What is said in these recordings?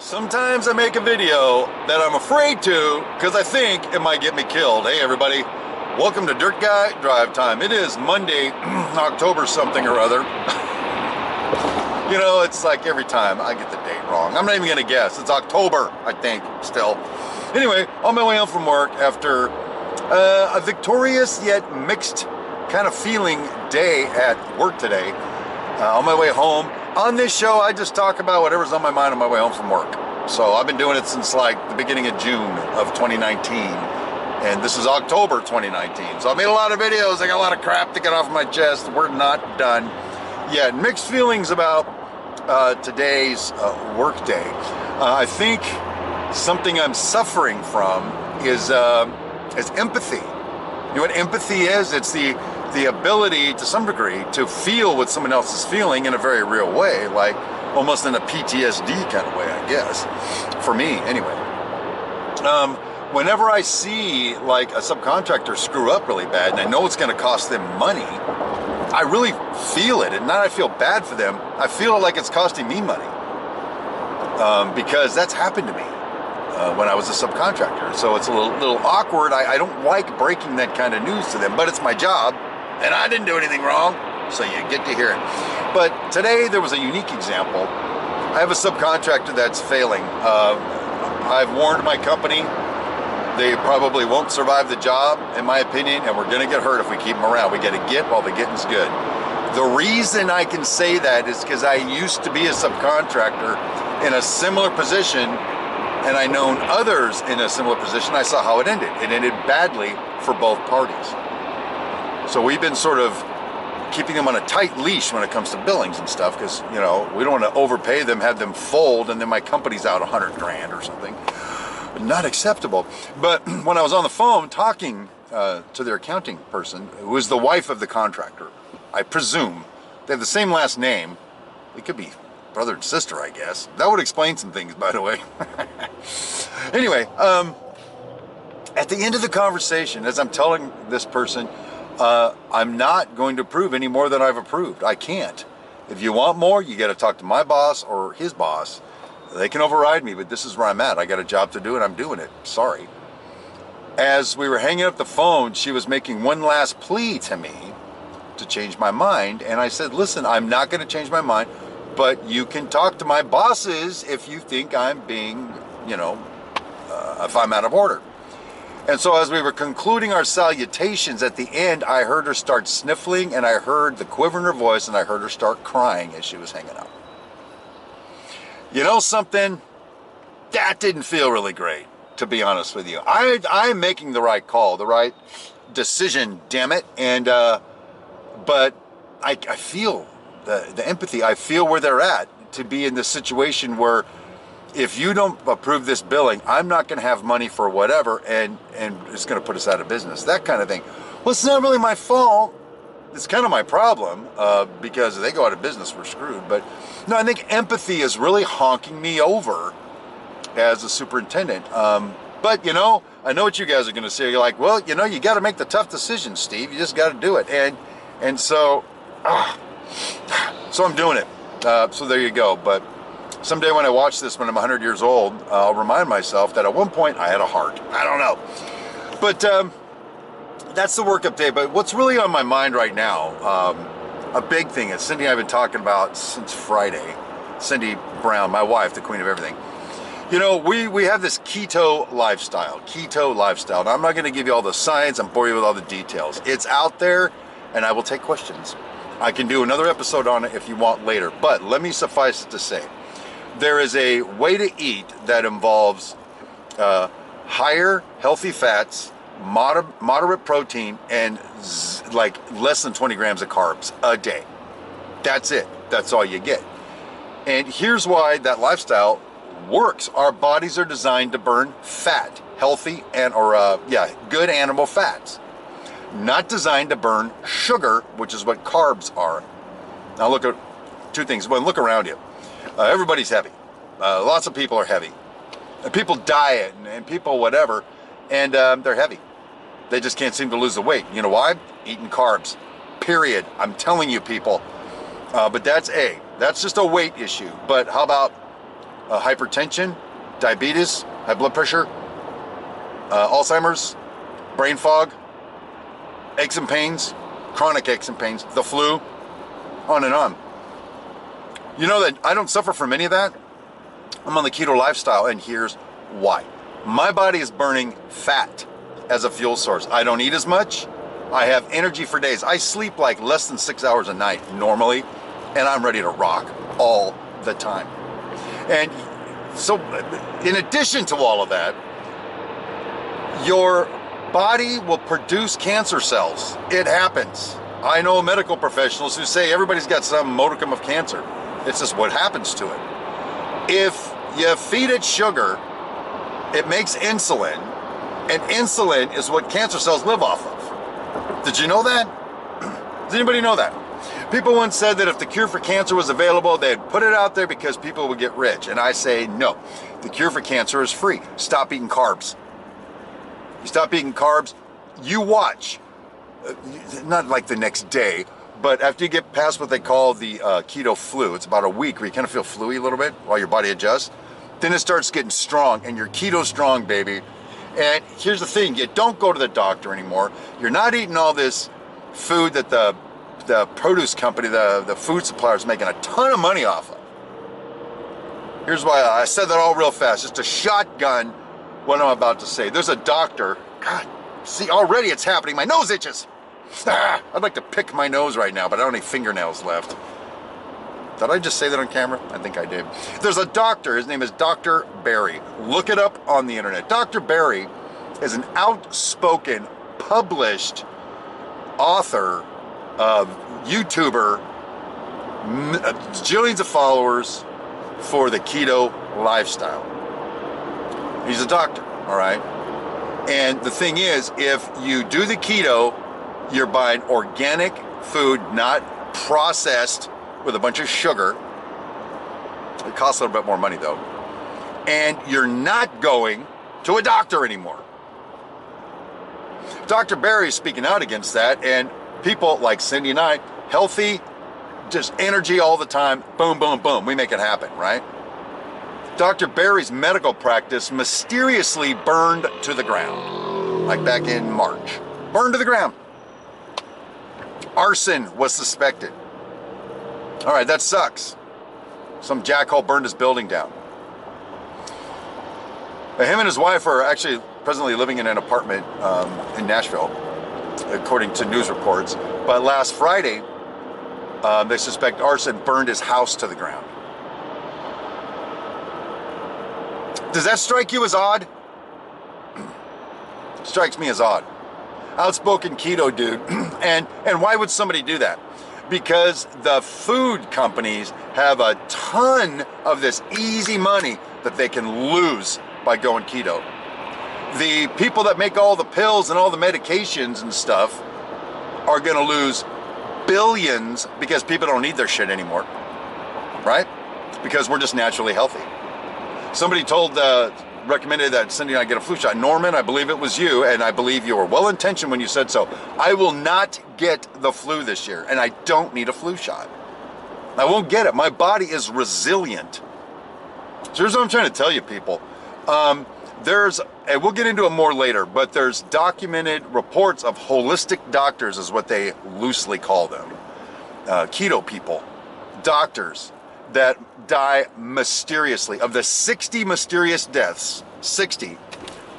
Sometimes I make a video that I'm afraid to because I think it might get me killed. Hey everybody, welcome to Dirt Guy Drive Time. It is Monday, October something or other. You know, it's like every time I get the date wrong. I'm not even gonna guess. It's October, I think, still. Anyway, on my way home from work after a victorious yet mixed kind of feeling day at work today. On my way home, on this show, I just talk about whatever's on my mind on my way home from work. So I've been doing it since like the beginning of June of 2019. And this is October 2019. So I made a lot of videos. I got a lot of crap to get off my chest. We're not done yet. Mixed feelings about today's work day. I think something I'm suffering from is empathy. You know what empathy is? It's the ability to some degree to feel what someone else is feeling in a very real way, like almost in a PTSD kind of way, I guess, for me anyway. Whenever I see like a subcontractor screw up really bad and I know it's going to cost them money, I really feel it. And not I feel bad for them, I feel like it's costing me money, because that's happened to me when I was a subcontractor. So it's a little awkward. I don't like breaking that kind of news to them, but it's my job. And I didn't do anything wrong, so you get to hear it. But today there was a unique example. I have a subcontractor that's failing. I've warned my company they probably won't survive the job, in my opinion, and we're gonna get hurt if we keep them around. We gotta get while the getting's good. The reason I can say that is because I used to be a subcontractor in a similar position, and I known others in a similar position. I saw how it ended. It ended badly for both parties. So we've been sort of keeping them on a tight leash when it comes to billings and stuff, because, you know, we don't want to overpay them, have them fold, and then my company's out 100 grand or something. Not acceptable. But when I was on the phone talking to their accounting person, who is the wife of the contractor, I presume they have the same last name. It could be brother and sister, I guess. That would explain some things, by the way. Anyway, at the end of the conversation, as I'm telling this person, I'm not going to approve any more than I've approved. I can't. If you want more, you got to talk to my boss or his boss. They can override me, but this is where I'm at. I got a job to do and I'm doing it. Sorry. As we were hanging up the phone, she was making one last plea to me to change my mind. And I said, listen, I'm not going to change my mind, but you can talk to my bosses if you think I'm being, you know, if I'm out of order. And so as we were concluding our salutations at the end, I heard her start sniffling, and I heard the quiver in her voice, and I heard her start crying as she was hanging up. You know something? That didn't feel really great, to be honest with you. I'm making the right call, the right decision, damn it. And but I feel the empathy. I feel where they're at, to be in this situation where if you don't approve this billing, I'm not going to have money for whatever, and it's going to put us out of business, that kind of thing. Well, it's not really my fault. It's kind of my problem, because if they go out of business, we're screwed. But no, I think empathy is really honking me over as a superintendent. But, you know, I know what you guys are going to say. You're like, well, you know, you got to make the tough decisions, Steve. You just got to do it. And so I'm doing it. So there you go. But someday when I watch this, when I'm 100 years old, I'll remind myself that at one point I had a heart. I don't know. But that's the work update. But what's really on my mind right now, a big thing is Cyndi and I have been talking about since Friday. Cyndi Brown, my wife, the queen of everything. You know, we have this keto lifestyle. Now, I'm not going to give you all the science and bore you with all the details. It's out there, and I will take questions. I can do another episode on it if you want later. But let me suffice it to say, there is a way to eat that involves higher healthy fats, moderate protein, and like less than 20 grams of carbs a day. That's it. That's all you get. And here's why that lifestyle works. Our bodies are designed to burn fat, healthy good animal fats. Not designed to burn sugar, which is what carbs are. Now look at two things. Well, look around you. Everybody's heavy. Lots of people are heavy. People diet and people whatever, and they're heavy. They just can't seem to lose the weight. You know why? Eating carbs. Period. I'm telling you, people. But that's just a weight issue. But how about hypertension, diabetes, high blood pressure, Alzheimer's, brain fog, aches and pains, chronic aches and pains, the flu, on and on. You know that I don't suffer from any of that. I'm on the keto lifestyle, and here's why. My body is burning fat as a fuel source. I don't eat as much. I have energy for days. I sleep like less than 6 hours a night normally, and I'm ready to rock all the time. And so in addition to all of that, your body will produce cancer cells. It happens. I know medical professionals who say everybody's got some modicum of cancer. It's just what happens to it. If you feed it sugar, it makes insulin, and insulin is what cancer cells live off of. Did you know that? Does anybody know that? People once said that if the cure for cancer was available, they'd put it out there because people would get rich. And I say, no, the cure for cancer is free. Stop eating carbs. You stop eating carbs, you watch, not like the next day, but after you get past what they call the keto flu, it's about a week where you kind of feel fluey a little bit while your body adjusts, then it starts getting strong, and you're keto strong, baby. And here's the thing, you don't go to the doctor anymore. You're not eating all this food that the produce company, the food supplier is making a ton of money off of. Here's why I said that all real fast, just a shotgun what I'm about to say. There's a doctor, God, see, already it's happening. My nose itches. I'd like to pick my nose right now, but I don't have any fingernails left. Did I just say that on camera? I think I did. There's a doctor, his name is Dr. Barry. Look it up on the internet. Dr. Barry is an outspoken, published author, YouTuber, jillions of followers for the keto lifestyle. He's a doctor, all right? And the thing is, if you do the keto, you're buying organic food, not processed with a bunch of sugar. It costs a little bit more money though. And you're not going to a doctor anymore. Dr. Barry is speaking out against that, and people like Cyndi and I, healthy, just energy all the time, boom, boom, boom, we make it happen, right? Dr. Barry's medical practice mysteriously burned to the ground, like back in March. Burned to the ground. Arson was suspected. All right, that sucks. Some jackhole burned his building down. Him and his wife are actually presently living in an apartment in Nashville, according to news reports. But last Friday, they suspect arson burned his house to the ground. Does that strike you as odd? Strikes me as odd. Outspoken keto dude. And why would somebody do that? Because the food companies have a ton of this easy money that they can lose by going keto. The people that make all the pills and all the medications and stuff are gonna lose billions because people don't need their shit anymore, right? Because we're just naturally healthy. Somebody recommended that Cyndi and I get a flu shot. Norman, I believe it was you, and I believe you were well-intentioned when you said so. I will not get the flu this year, and I don't need a flu shot. I won't get it. My body is resilient. So here's what I'm trying to tell you, people. And we'll get into it more later, but there's documented reports of holistic doctors, is what they loosely call them. Keto people, doctors, that die mysteriously. Of the 60 mysterious deaths,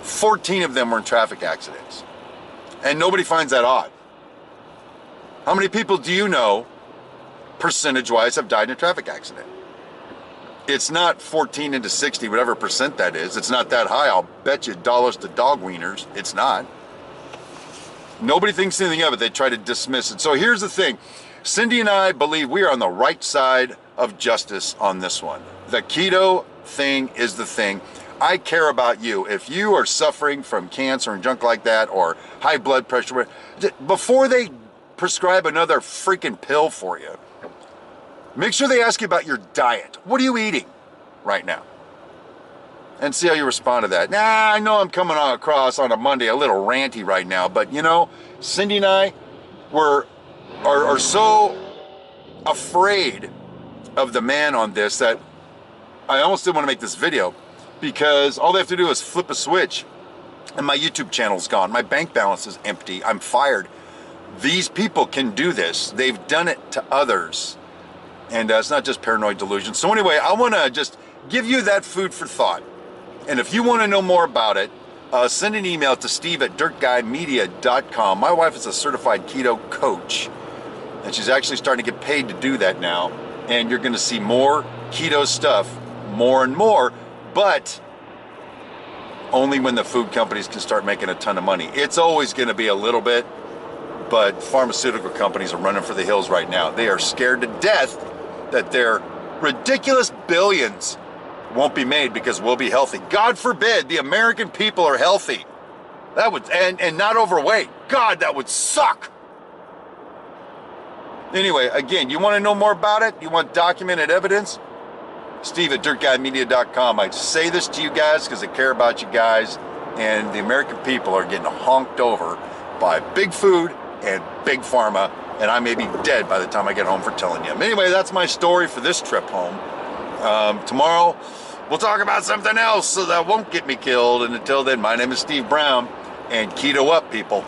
14 of them were in traffic accidents. And nobody finds that odd. How many people do you know, percentage-wise, have died in a traffic accident? It's not 14 into 60, whatever percent that is. It's not that high. I'll bet you dollars to dog wieners. It's not. Nobody thinks anything of it. They try to dismiss it. So here's the thing. Cyndi and I believe we are on the right side of justice on this one. The keto thing is the thing. I care about you. If you are suffering from cancer and junk like that, or high blood pressure, before they prescribe another freaking pill for you, make sure they ask you about your diet. What are you eating right now? And see how you respond to that. Nah, I know I'm coming across on a Monday a little ranty right now, but you know, Cyndi and I are so afraid of the man on this that I almost didn't want to make this video because all they have to do is flip a switch and my YouTube channel's gone. My bank balance is empty. I'm fired. These people can do this. They've done it to others. And it's not just paranoid delusion. So anyway, I want to just give you that food for thought. And if you want to know more about it, send an email to steve@dirtguymedia.com. My wife is a certified keto coach, and she's actually starting to get paid to do that now. And you're going to see more keto stuff, more and more, but only when the food companies can start making a ton of money. It's always going to be a little bit, but pharmaceutical companies are running for the hills right now. They are scared to death that their ridiculous billions won't be made because we'll be healthy. God forbid the American people are healthy. That would, and not overweight. God, that would suck. Anyway, again, you want to know more about it? You want documented evidence? Steve@dirtguymedia.com. I say this to you guys because I care about you guys, and the American people are getting honked over by big food and big pharma, and I may be dead by the time I get home for telling you. Anyway, that's my story for this trip home. Tomorrow, we'll talk about something else so that won't get me killed, and until then, my name is Steve Brown, and keto up, people.